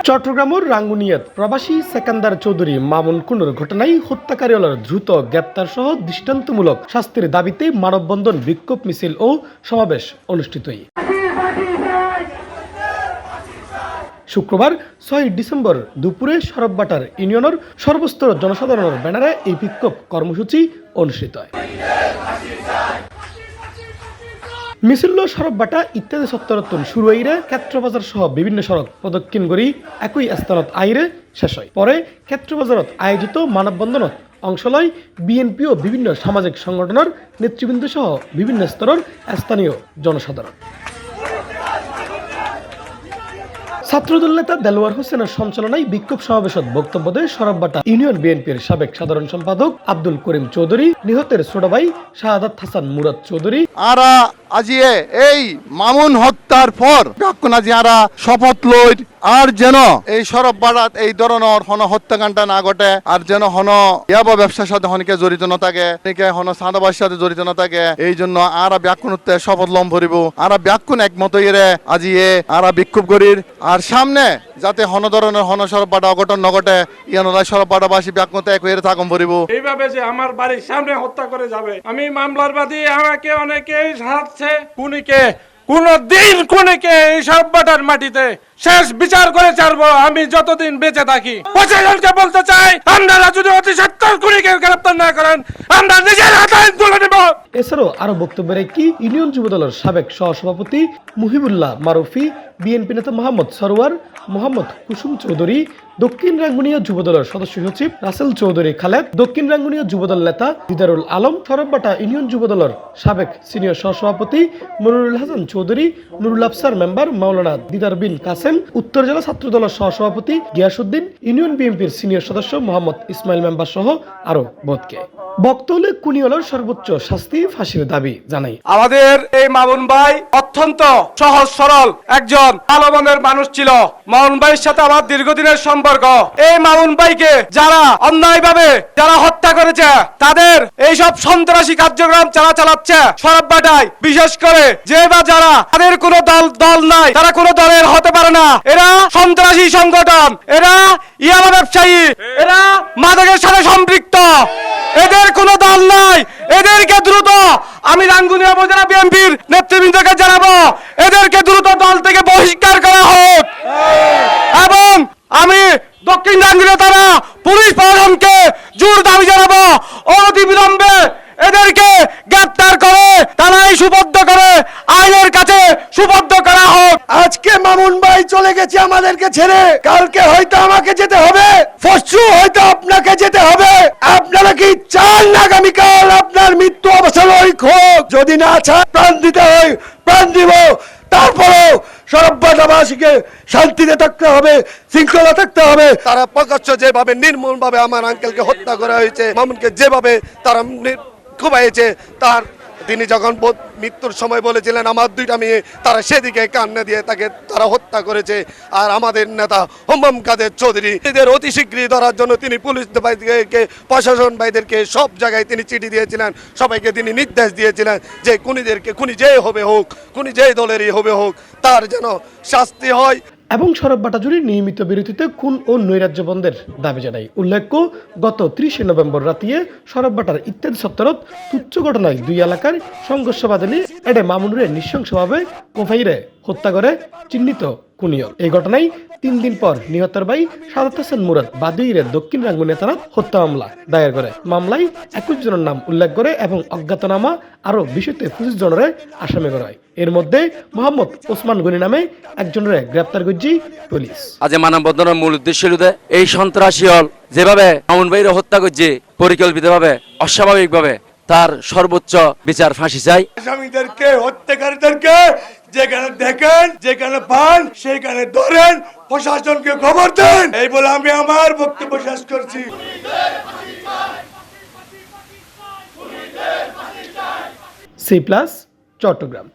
চট্টগ্রামের রাঙ্গুনিয়াত প্রবাসী সেকান্দার চৌধুরী মামুন কুনুর ঘটনায় হত্যাকারীর দ্রুত গ্রেপ্তার সহ দৃষ্টান্তমূলক শাস্তির দাবিতে মানববন্ধন, বিক্ষোভ মিছিল ও সমাবেশ অনুষ্ঠিত হয়। শুক্রবার ৬ ডিসেম্বর দুপুরে সরববাটার ইউনিয়নের সর্বস্তর জনসাধারণের ব্যানারে এই বিক্ষোভ কর্মসূচি অনুষ্ঠিত হয়। মিছিল সরববাটা ইত্যাদি সত্তরত্তন শুরু হইরে ক্ষেত্রবাজার সহ বিভিন্ন সড়ক প্রদক্ষিণ করি একই স্থানত আইরে শেষ হয়। পরে ক্ষেত্রবাজারত আয়োজিত মানববন্ধনত অংশ লয় বিএনপি ও বিভিন্ন সামাজিক সংগঠনের নেতৃবৃন্দ সহ বিভিন্ন স্তরের স্থানীয় জনসাধারণ। ছাত্রদল নেতা দেলোয়ার হোসেনের সঞ্চালনায় বিক্ষোভ সমাবেশত বক্তব্য দেয় সরববাটা ইউনিয়ন বিএনপির সাবেক সাধারণ সম্পাদক আব্দুল করিম চৌধুরী, নিহতের ছোট ভাই শাহাদাত হাসান মুরাদ চৌধুরী। আজিয়ে এই মামুন হত্যার পর আরা শপথ লইট আর যেন এই সরববাটাত এই ধরনের হন হত্যাকাণ্ড না ঘটে, আর যেন হন ইয়াবা ব্যবসার সাথে হনকে জড়িত না থাকে, হন সাদাবাসের সাথে জড়িত না থাকে। এই জন্য আরা ব্যাকুণত্বে শপথ লম ভরিব, আরা ব্যাকুণ একমত ইরে আজিয়ে আরা বিক্ষোভ করির। আর সামনে যাতে হন ধরনের হন সরববাটা অঘটন নঘটে, ইয়ানরা সরববাটাবাসী ব্যাকুণতে এক হয়ে থাকম ভরিব। এইভাবে যে আমার বাড়ির সামনে হত্যা করে যাবে, আমি মামলার বাদী, আমাকে অনেকেই সাহায্যে খুনিকে কোনদিন খুনিকে এই সরববাটার মাটিতে শেষ বিচার করে ছাড়বো আমি যতদিন বেঁচে থাকি। প্রশাসনকে বলতে চাই, আপনারা যদি অতি সত্বর খুনিকে গ্রেফতার না করেন আমরা নিজের হাতে আইন তুলে নেব। এছাড়াও আরো বক্তব্যে কি ইউনিয়ন যুবদলের সাবেক সহসভাপতি মুহিবুল্লাহ মারুফি, বিএনপি নেতা মোহাম্মদ সরোয়ার, মোহাম্মদ কুসুম চৌধুরী, দক্ষিণ রাঙ্গুনিয়া যুবদলের সদস্য সচিব রাসেল চৌধুরী খালেদ, দক্ষিণ রাঙ্গুনিয়া যুবদল নেতা দিদারুল আলম, সরববাটা ইউনিয়ন যুবদলের সাবেক সিনিয়র সহসভাপতি মনিরুল হাসান চৌধুরী, নুরুল আফসার মেম্বার মাওলানা দিদার বিন কাসেম, উত্তর জেলা ছাত্রদলের সহসভাপতি গিয়াসউদ্দিন, ইউনিয়ন বিএনপির সিনিয়র সদস্য মোহাম্মদ ইসমাইল মেম্বার সহ আরো বোধকে বক্তব্যে কুনিয়লের সর্বোচ্চ শাস্তি ফাঁসির দাবি জানাই। আমাদের এই মামুন ভাই অত্যন্ত সহজ সরল একজন ভালো মনের মানুষ ছিল। মামুন ভাইয়ের সাথে আমার দীর্ঘদিনের সম্পর্ক। এই মামুন ভাইকে যারা অন্যায়ভাবে যারা হত্যা করেছে, তাদের এইসব সন্ত্রাসী কার্যক্রম চালাচ্ছে সরববাটায়, বিশেষ করে যে বা যারা তাদের কোনো দল নাই, তারা কোনো দলের হতে পারে না, এরা সন্ত্রাসী সংগঠন, এরা ইয়াবা ব্যবসায়ী, এরা মাদকের সাথে সম্পৃক্ত, এদের কোনো দল নাই। এদেরকে দ্রুত আমি রাঙ্গুনিয়া উপজেলা বিএনপির নেতৃবৃন্দকে জানাবো, এদেরকে দ্রুত দল থেকে বহিষ্কার করা হোক। এবং আমি দক্ষিণ রাঙ্গুনিয়া থানা পুলিশ প্রশাসনকে জোর দাবি জানাবো, অনতিবিলম্বে এদেরকে গ্রেপ্তার করে থানায় সুপর্দ করে আইনের কাছে সুপর্দ করা হোক। আজকে মামুন ভাই চলে গেছে আমাদেরকে ছেড়ে, কালকে হয়তো আমাকে যেতে হবে, পরশু হয়তো আপনাকে যেতে হবে। আপনারা কি চান আগামীকাল আপনার মৃত্যু অবসানই হোক? যদি না চান প্রাণ দিতে হয় প্রাণ দিব, তারপরেও সরববাটাবাসীকে শান্তিতে থাকতে হবে, শৃঙ্খলা থাকতে হবে। তারা প্রকাশ্য যেভাবে নির্মূল ভাবে আমার আঙ্কেলকে হত্যা করা হয়েছে, মামুনকে যেভাবে তারা খুবাইছে, তার তিনি যখন মৃত্যুর সময় বলেছিলেন আমার দুইটা মেয়ে, তারা সেদিকে কান্না দিয়ে তাকে তারা হত্যা করেছে। আর আমাদের নেতা হোমাম কাদের চৌধুরী এদের অতি শীঘ্রই ধরার জন্য তিনি পুলিশ ভাইদেরকে, প্রশাসন ভাইদেরকে সব জায়গায় তিনি চিঠি দিয়েছিলেন, সবাইকে তিনি নির্দেশ দিয়েছিলেন যে খুনিদেরকে, খুনি যে হবে হোক, খুনি যে দলেরই হবে হোক, তার যেন শাস্তি হয়। এবং সরববাটা জুড়ে নিয়মিত বিরতিতে খুন ও নৈরাজ্য বন্ধের দাবি জানাই। উল্লেখ্য, গত 30 নভেম্বর রাতিয়ে সরববাটার ইত্যাদি সত্তরত তুচ্ছ ঘটনায় দুই এলাকার সংঘর্ষ বাদলে এডে মামুনুরে নৃশংসভাবে কোফাইরে হত্যা করে চিহ্নিত কুনিয়ল। এই ঘটনায় 3 দিন পর নিহতের ভাই শাহাদাত হাসান মুরাদ বাদুইরে দক্ষিণ রাঙ্গুনিয়া থানাত হত্যা মামলা দায়ের করে। মামলায় 21 জনের নাম উল্লেখ করে এবং অজ্ঞাতনামা আরো 25 জনের আসামি করা হয়। এর মধ্যে মোহাম্মদ ওসমান গনি নামে একজনের গ্রেপ্তার করছে পুলিশ। আজ মানববন্ধনের মূল উদ্দেশ্য হলো এই সন্ত্রাসী হল যেভাবে মামুন ভাইরে হত্যা করছে পরিকল্পিতভাবে, অস্বাভাবিকভাবে, তার সর্বোচ্চ বিচার ফাঁসি চাই। আসামিদেরকে, হত্যাকারীদেরকে যেখানে দেখেন, যেখানে পান, সেখানে ধরেন, প্রশাসনকে খবর দেন। এই বলে আমি আমার বক্তব্য শেষ করছি। C+ চট্টগ্রাম।